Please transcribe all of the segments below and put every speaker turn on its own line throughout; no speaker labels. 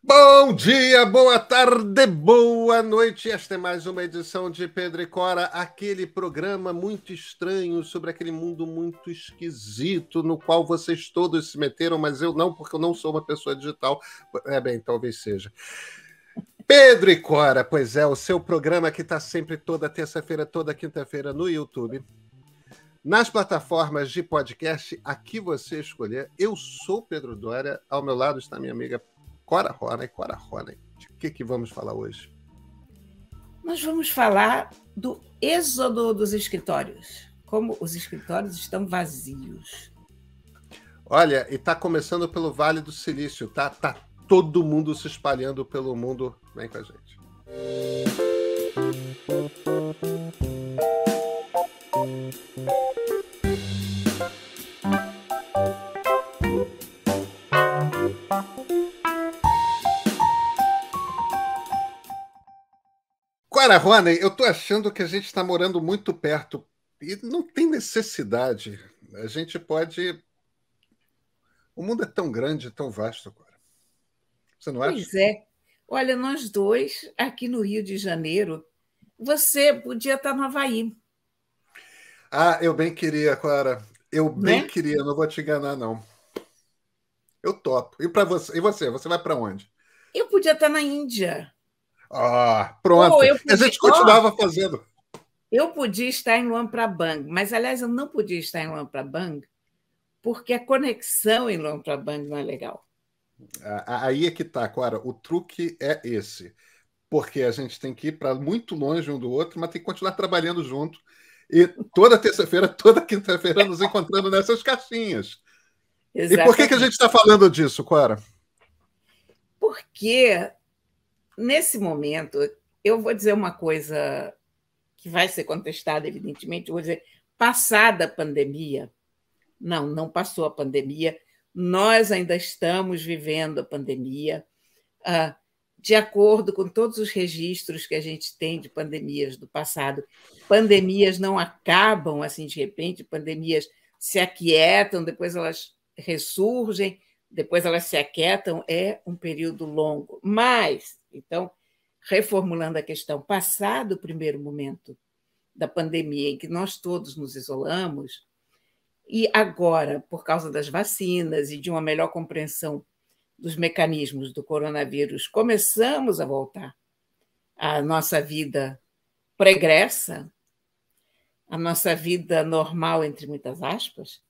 Bom dia, boa tarde, boa noite. Esta é mais uma edição de Pedro e Cora, aquele programa muito estranho sobre aquele mundo muito esquisito no qual vocês todos se meteram, mas eu não, porque eu não sou uma pessoa digital. Bem, talvez seja. Pedro e Cora, pois é, o seu programa que está sempre toda terça-feira, toda quinta-feira no YouTube. Nas plataformas de podcast, aqui você escolher. Eu sou Pedro Dória, ao meu lado está minha amiga Cora Ronay. Cora Ronay, de que vamos falar hoje?
Nós vamos falar do êxodo dos escritórios, como os escritórios estão vazios.
Olha, e está começando pelo Vale do Silício, tá? Tá todo mundo se espalhando pelo mundo. Vem com a gente. Cora Ronay, eu tô achando que a gente está morando muito perto e não tem necessidade. A gente pode. O mundo é tão grande, tão vasto, Cora. Você não acha?
Pois é. Olha, nós dois, aqui no Rio de Janeiro, você podia estar no Havaí,
Ah, eu bem queria, Clara. Eu bem
né?
queria, não vou te enganar, não. Eu topo. E para você? E você? Você vai para onde?
Eu podia estar na Índia.
Ah,
Ou
pronto. A gente continuava fazendo.
eu podia estar em Luang Prabang, mas, aliás, eu não podia estar em Luang Prabang porque a conexão em Luang Prabang não é legal.
Aí é que tá, Clara. O truque é esse. Porque a gente tem que ir para muito longe um do outro, mas tem que continuar trabalhando junto. E toda terça-feira, toda quinta-feira, nos encontrando nessas caixinhas. E por que a
Exatamente.
gente está falando disso, Clara?
Porque, nesse momento, eu vou dizer uma coisa que vai ser contestada, evidentemente, eu vou dizer, passada a pandemia, não passou a pandemia, nós ainda estamos vivendo a pandemia, de acordo com todos os registros que a gente tem de pandemias do passado. Pandemias não acabam assim de repente, pandemias se aquietam, depois elas ressurgem, depois elas se aquietam, é um período longo. Mas, então, reformulando a questão, passado o primeiro momento da pandemia em que nós todos nos isolamos, e agora, por causa das vacinas e de uma melhor compreensão dos mecanismos do coronavírus, começamos a voltar à nossa vida pregressa, à nossa vida normal, entre muitas aspas,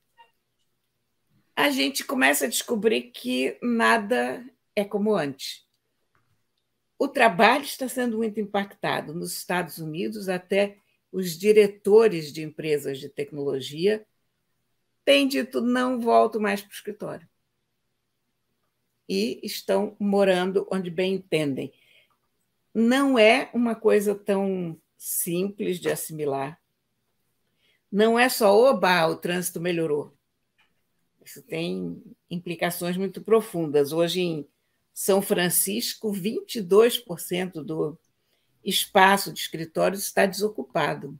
a gente começa a descobrir que nada é como antes. O trabalho está sendo muito impactado. Nos Estados Unidos, até os diretores de empresas de tecnologia têm dito não volto mais para o escritório. E estão morando onde bem entendem. Não é uma coisa tão simples de assimilar. Não é só, oba, o trânsito melhorou. Isso tem implicações muito profundas. Hoje, em São Francisco, 22% do espaço de escritórios está desocupado.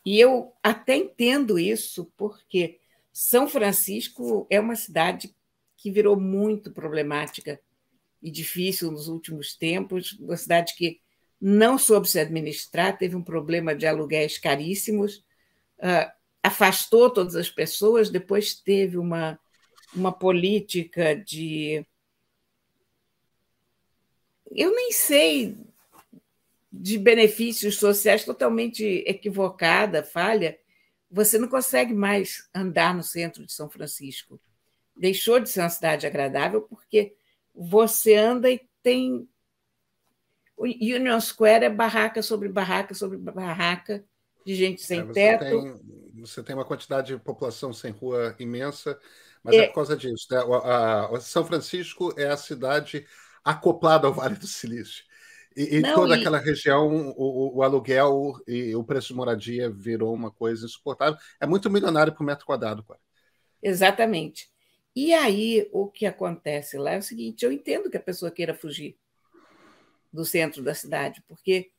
E eu até entendo isso, porque São Francisco é uma cidade que virou muito problemática e difícil nos últimos tempos, uma cidade que não soube se administrar, teve um problema de aluguéis caríssimos, afastou todas as pessoas, depois teve uma política de. Eu nem sei, de benefícios sociais totalmente equivocada, falha. Você não consegue mais andar no centro de São Francisco. Deixou de ser uma cidade agradável porque você anda e tem. O Union Square é barraca sobre barraca sobre barraca, de gente sem teto.
Você tem uma quantidade de população sem rua imensa, mas é por causa disso. Né? São Francisco é a cidade acoplada ao Vale do Silício. E
Não,
toda aquela região, o aluguel e o preço de moradia virou uma coisa insuportável. É muito milionário por metro quadrado, cara.
Exatamente. E aí, o que acontece lá é o seguinte: eu entendo que a pessoa queira fugir do centro da cidade, porque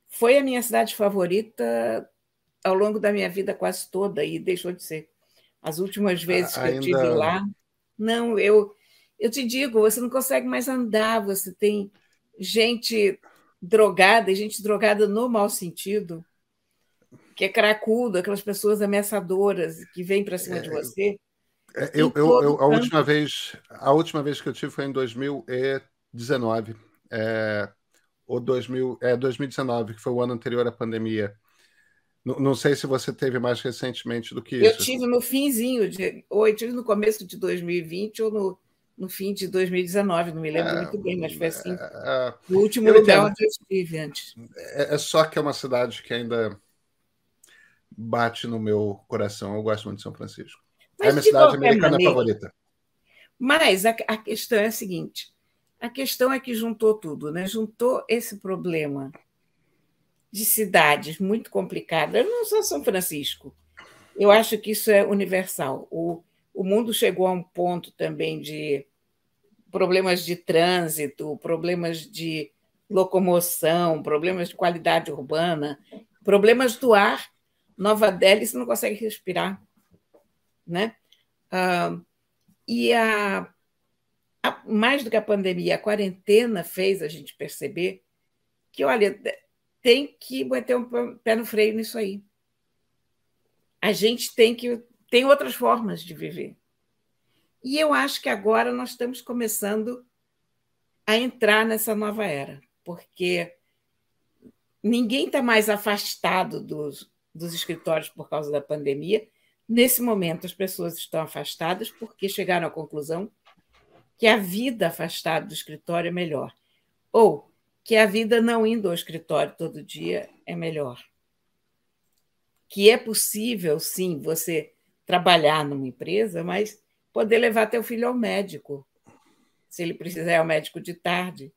foi a minha cidade favorita ao longo da minha vida quase toda e deixou de ser. As últimas vezes que eu tive
Ainda.
lá, não, eu Eu te digo, você não consegue mais andar, você tem gente drogada, e gente drogada no mau sentido, que é cracudo, aquelas pessoas ameaçadoras que vêm para cima de você. Em todo canto.
A última vez que eu tive foi em 2019, ou 2019, que foi o ano anterior à pandemia. Não sei se você teve mais recentemente do que
Eu
isso.
tive no finzinho, ou eu tive no começo de 2020 ou no fim de 2019, não me lembro muito bem, mas foi assim, no último lugar onde eu estive antes.
É só que é uma cidade que ainda bate no meu coração. Eu gosto muito de São Francisco. É a
Mas,
minha
de
cidade
qualquer
americana
maneira,
favorita.
mas a questão é a seguinte: a questão é que juntou tudo, né? Juntou esse problema de cidades muito complicadas. Eu não sou São Francisco. Eu acho que isso é universal. O mundo chegou a um ponto também de problemas de trânsito, problemas de locomoção, problemas de qualidade urbana, problemas do ar. Nova Delhi, você não consegue respirar, né? E mais do que a pandemia, a quarentena fez a gente perceber que, olha, tem que meter um pé no freio nisso aí. A gente tem outras formas de viver. E eu acho que agora nós estamos começando a entrar nessa nova era, porque ninguém está mais afastado dos escritórios por causa da pandemia. Nesse momento, as pessoas estão afastadas porque chegaram à conclusão que a vida afastada do escritório é melhor, ou que a vida não indo ao escritório todo dia é melhor. Que é possível, sim, você trabalhar numa empresa, mas poder levar teu filho ao médico, se ele precisar ir ao médico de tarde.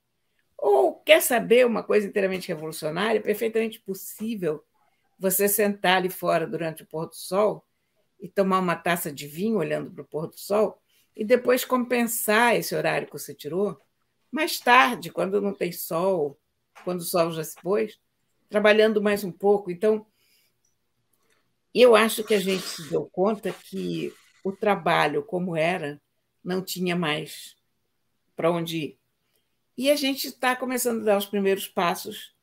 Ou quer saber uma coisa inteiramente revolucionária? É perfeitamente possível você sentar ali fora durante o pôr do sol e tomar uma taça de vinho olhando para o pôr do sol e depois compensar esse horário que você tirou mais tarde, quando não tem sol, quando o sol já se pôs, trabalhando mais um pouco. Então, eu acho que a gente se deu conta que o trabalho, como era, não tinha mais para onde ir. E a gente está começando a dar os primeiros passos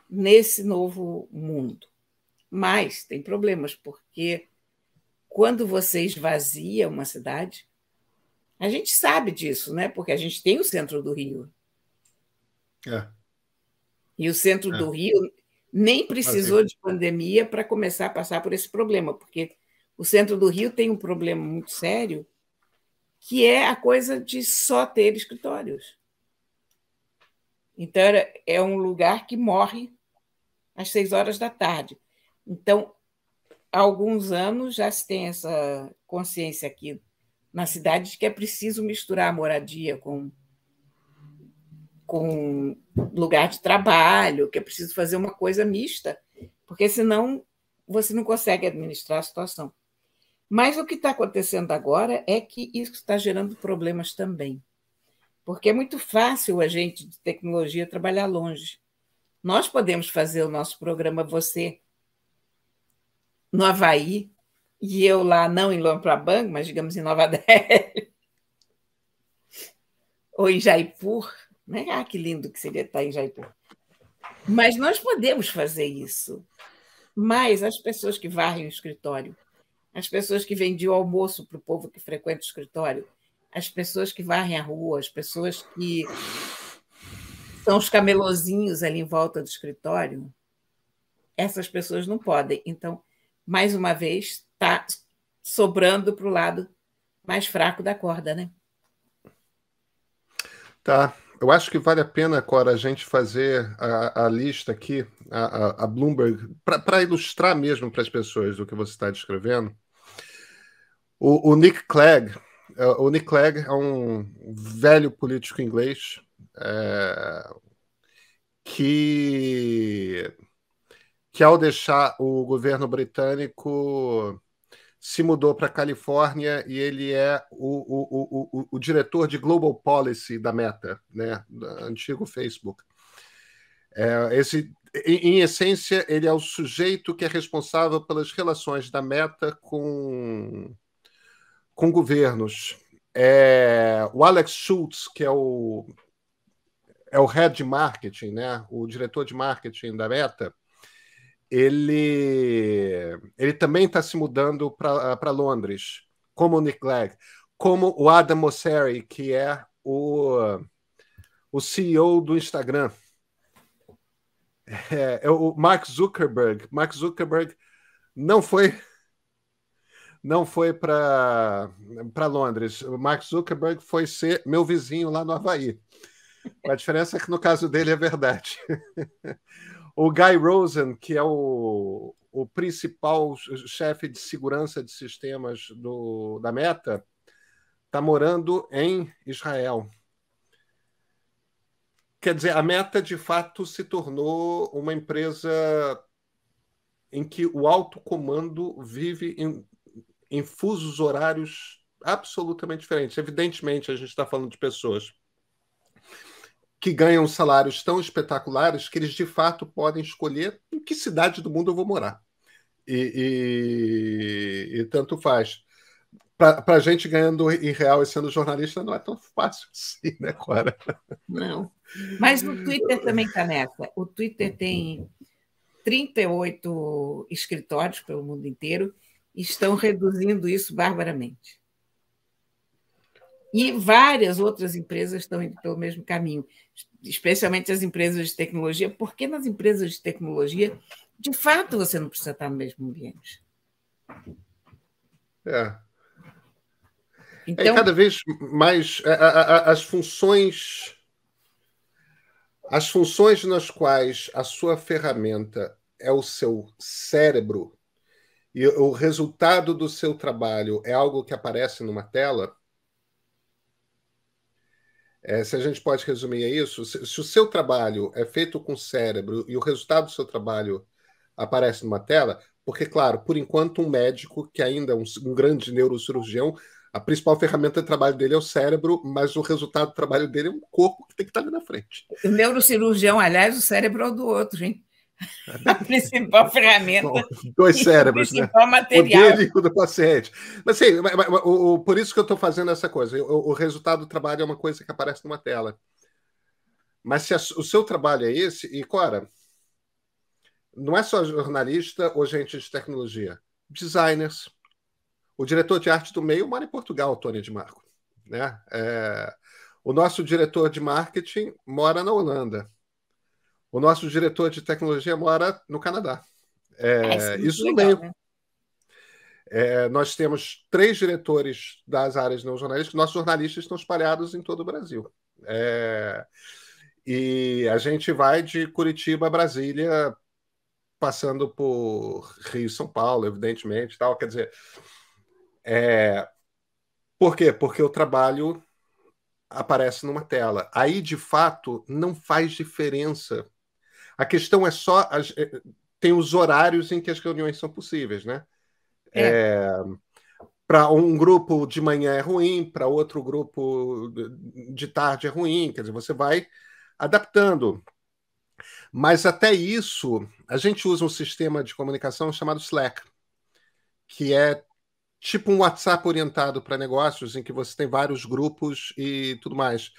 nesse novo mundo. Mas tem problemas, porque quando você esvazia uma cidade, a gente sabe disso, né? Porque a gente tem o centro do Rio. E o centro do Rio nem precisou de pandemia para começar a passar por esse problema, porque o centro do Rio tem um problema muito sério, que é a coisa de só ter escritórios. Então, é um lugar que morre às 6 horas da tarde. Então, há alguns anos já se tem essa consciência aqui na cidade de que é preciso misturar a moradia com lugar de trabalho, que é preciso fazer uma coisa mista, porque senão você não consegue administrar a situação. Mas o que está acontecendo agora é que isso está gerando problemas também, porque é muito fácil a gente de tecnologia trabalhar longe. Nós podemos fazer o nosso programa Você no Havaí, e eu lá, não em Luang Prabang, mas digamos em Nova Delhi, ou em Jaipur, né? Ah, que lindo que seria estar em Jaipur. Mas nós podemos fazer isso. Mas as pessoas que varrem o escritório, as pessoas que vendem o almoço para o povo que frequenta o escritório, as pessoas que varrem a rua, as pessoas que são os camelozinhos ali em volta do escritório, essas pessoas não podem. Então, mais uma vez, está sobrando para o lado mais fraco da corda, né?
Tá. Eu acho que vale a pena, Cora, a gente fazer a lista aqui, a Bloomberg, para ilustrar mesmo para as pessoas do que você está descrevendo. O Nick Clegg, é um velho político inglês que ao deixar o governo britânico se mudou para a Califórnia e ele é o diretor de Global Policy da Meta, né, do antigo Facebook. Em essência, ele é o sujeito que é responsável pelas relações da Meta com governos. O Alex Schultz, que é o head de marketing, né? O diretor de marketing da Meta, ele também está se mudando para Londres, como o Nick Clegg, como o Adam Mosseri, que é o CEO do Instagram. O Mark Zuckerberg. Mark Zuckerberg não foi para Londres. O Mark Zuckerberg foi ser meu vizinho lá no Havaí. A diferença é que no caso dele é verdade. O Guy Rosen, que é o principal chefe de segurança de sistemas da Meta, está morando em Israel. Quer dizer, a Meta, de fato, se tornou uma empresa em que o alto comando vive em fusos horários absolutamente diferentes. Evidentemente, a gente está falando de pessoas que ganham salários tão espetaculares que eles, de fato, podem escolher em que cidade do mundo eu vou morar. E tanto faz. Para a gente ganhando em real e sendo jornalista não é tão fácil assim, né, Cora?
Não. Mas o Twitter também está nessa. O Twitter tem 38 escritórios pelo mundo inteiro e estão reduzindo isso barbaramente. E várias outras empresas estão indo pelo mesmo caminho, especialmente as empresas de tecnologia, porque nas empresas de tecnologia, de fato, você não precisa estar no mesmo ambiente.
Então, cada vez mais as funções nas quais a sua ferramenta é o seu cérebro e o resultado do seu trabalho é algo que aparece numa tela. Se a gente pode resumir isso, se o seu trabalho é feito com o cérebro e o resultado do seu trabalho aparece numa tela, porque, claro, por enquanto, um médico, que ainda é um grande neurocirurgião, a principal ferramenta de trabalho dele é o cérebro, mas o resultado do trabalho dele é um corpo que tem que estar ali na frente.
O neurocirurgião, aliás, o cérebro é o do outro, hein? A principal ferramenta.
Bom, dois cérebros,
o principal,
né?
material.
O dele e o do paciente. Mas sim, por isso que eu estou fazendo essa coisa. O resultado do trabalho é uma coisa que aparece numa tela. Mas se o seu trabalho é esse, e Cora, não é só jornalista ou gente de tecnologia, designers. O diretor de arte do meio mora em Portugal, Tony de Marco, né? O nosso diretor de marketing mora na Holanda. O nosso diretor de tecnologia mora no Canadá. Isso no meio. Né? Nós temos 3 diretores das áreas não jornalísticas. Nossos jornalistas estão espalhados em todo o Brasil. E a gente vai de Curitiba a Brasília, passando por Rio e São Paulo, evidentemente. Tal. Quer dizer, por quê? Porque o trabalho aparece numa tela. Aí, de fato, não faz diferença. A questão é só... tem os horários em que as reuniões são possíveis, né? Para um grupo de manhã é ruim, para outro grupo de tarde é ruim. Quer dizer, você vai adaptando. Mas até isso, a gente usa um sistema de comunicação chamado Slack, que é tipo um WhatsApp orientado para negócios, em que você tem vários grupos e tudo mais.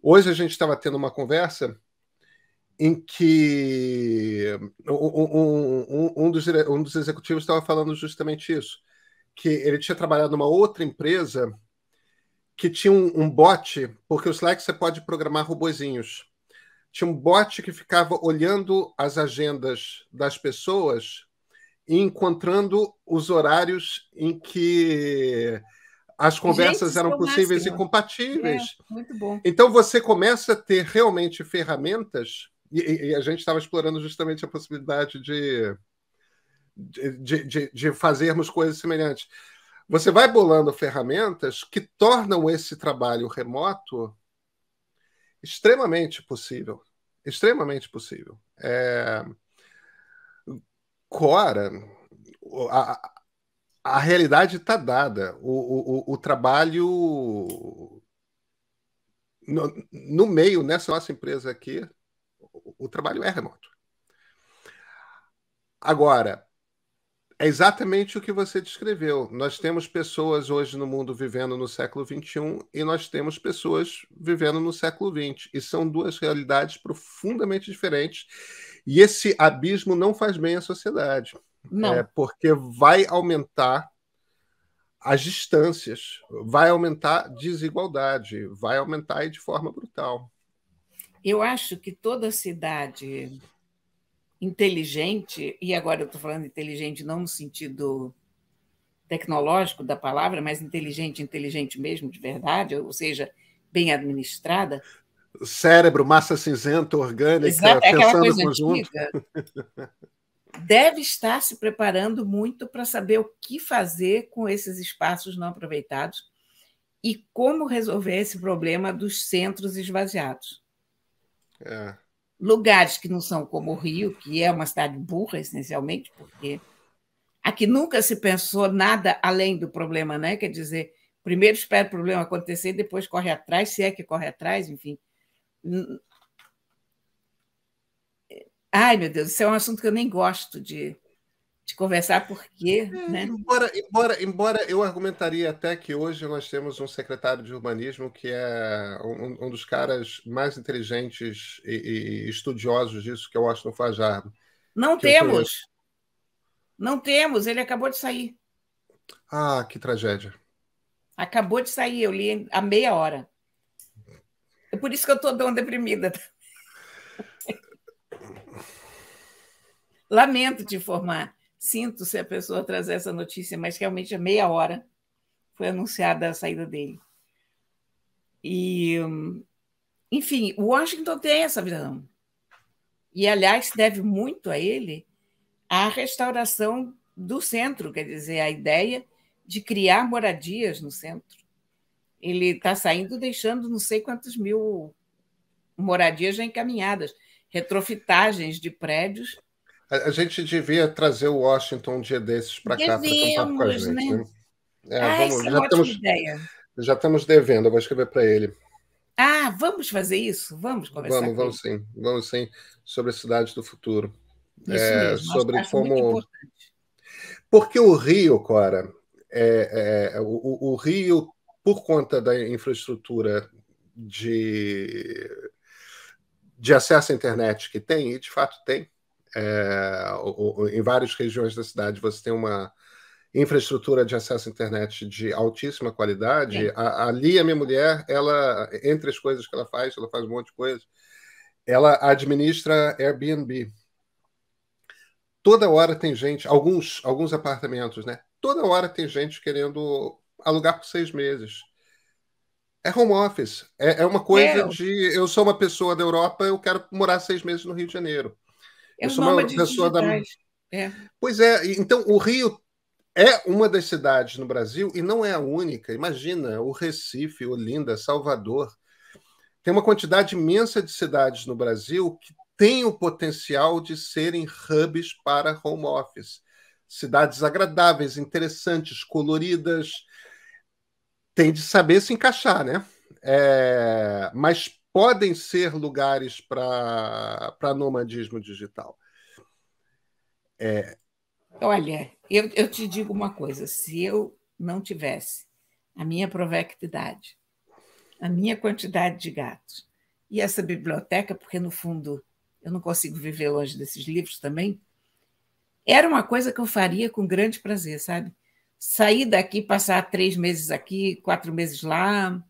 Hoje a gente estava tendo uma conversa em que um dos executivos estava falando justamente isso, que ele tinha trabalhado numa outra empresa que tinha um bot, porque o Slack você pode programar robozinhos. Tinha um bot que ficava olhando as agendas das pessoas e encontrando os horários em que as conversas eram possíveis e compatíveis.
Muito bom.
Então você começa a ter realmente ferramentas, e a gente estava explorando justamente a possibilidade de fazermos coisas semelhantes. Você vai bolando ferramentas que tornam esse trabalho remoto extremamente possível. Extremamente possível. Cora, a realidade está dada. O trabalho no meio, nessa nossa empresa aqui, o trabalho é remoto. Agora, É exatamente o que você descreveu. Nós temos pessoas hoje no mundo vivendo no século XXI e nós temos pessoas vivendo no século XX. E são duas realidades profundamente diferentes. E esse abismo não faz bem à sociedade,
Não.
porque vai aumentar as distâncias, vai aumentar a desigualdade, vai aumentar de forma brutal.
Eu acho que toda cidade inteligente, e agora eu estou falando inteligente não no sentido tecnológico da palavra, mas inteligente, inteligente mesmo, de verdade, ou seja, bem administrada.
Cérebro, massa cinzenta, orgânica,
Exato, é aquela
pensando
coisa
conjunto.
antiga. Deve estar se preparando muito para saber o que fazer com esses espaços não aproveitados e como resolver esse problema dos centros esvaziados.
É.
Lugares que não são como o Rio, que é uma cidade burra, essencialmente, porque aqui nunca se pensou nada além do problema, né? Quer dizer, primeiro espera o problema acontecer, depois corre atrás, se é que corre atrás, enfim. Ai, meu Deus, isso é um assunto que eu nem gosto de conversar, porque, né?
Embora eu argumentaria até que hoje nós temos um secretário de urbanismo que é um dos caras mais inteligentes e estudiosos disso, que é o Washington Fajardo,
Não
que eu conheço.
temos, não temos, ele acabou de sair.
Ah, que tragédia.
Acabou de sair, eu li há meia hora. É por isso que eu estou tão deprimida. Lamento te informar. Sinto se a pessoa trazer essa notícia, mas realmente há meia hora foi anunciada a saída dele. E, enfim, o Washington tem essa visão. E, aliás, deve muito a ele a restauração do centro, quer dizer, a ideia de criar moradias no centro. Ele está saindo deixando não sei quantos mil moradias já encaminhadas, retrofitagens de prédios.
A gente devia trazer o Washington um dia desses para cá, para ter um papo com a
Devemos,
gente,
né?
né?
Ah, isso
Vamos,
é uma ótima ideia.
já estamos devendo, eu vou escrever para ele.
Ah, vamos fazer isso? Vamos conversar com ele.
Vamos sim, sobre as cidades do futuro.
Isso mesmo,
Sobre
acho muito
como.
importante.
Porque o Rio, Cora, o Rio, por conta da infraestrutura de acesso à internet que tem, e de fato tem, em várias regiões da cidade você tem uma infraestrutura de acesso à internet de altíssima qualidade. Ali a minha mulher, ela, entre as coisas que ela faz um monte de coisa, ela administra Airbnb. Toda hora tem gente, alguns apartamentos, né? Toda hora tem gente querendo alugar por 6 meses. É home office. É uma coisa de. Eu sou uma pessoa da Europa, eu quero morar 6 meses no Rio de Janeiro.
É
Eu
os
sou uma
nômades
pessoa da.
digitais. É.
Pois é, então o Rio é uma das cidades no Brasil e não é a única. Imagina o Recife, Olinda, Salvador. Tem uma quantidade imensa de cidades no Brasil que têm o potencial de serem hubs para home office. Cidades agradáveis, interessantes, coloridas. Tem de saber se encaixar, né? Mas podem ser lugares para nomadismo digital.
Olha, eu te digo uma coisa: se eu não tivesse a minha provectidade, a minha quantidade de gatos e essa biblioteca, porque no fundo eu não consigo viver longe desses livros também, era uma coisa que eu faria com grande prazer, sabe? Sair daqui, passar 3 meses aqui, 4 meses lá.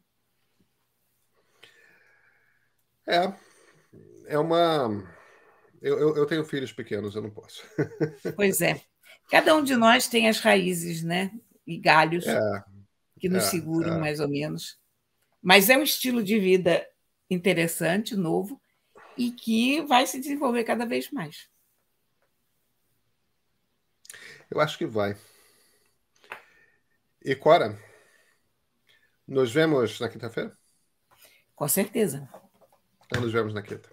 É, é uma. Eu tenho filhos pequenos, eu não posso.
Pois é. Cada um de nós tem as raízes, né? E galhos
É,
que nos seguram,
é.
mais ou menos. Mas é um estilo de vida interessante, novo, e que vai se desenvolver cada vez mais.
Eu acho que vai. E Cora, nos vemos na quinta-feira?
Com certeza.
Então nos vemos na quinta.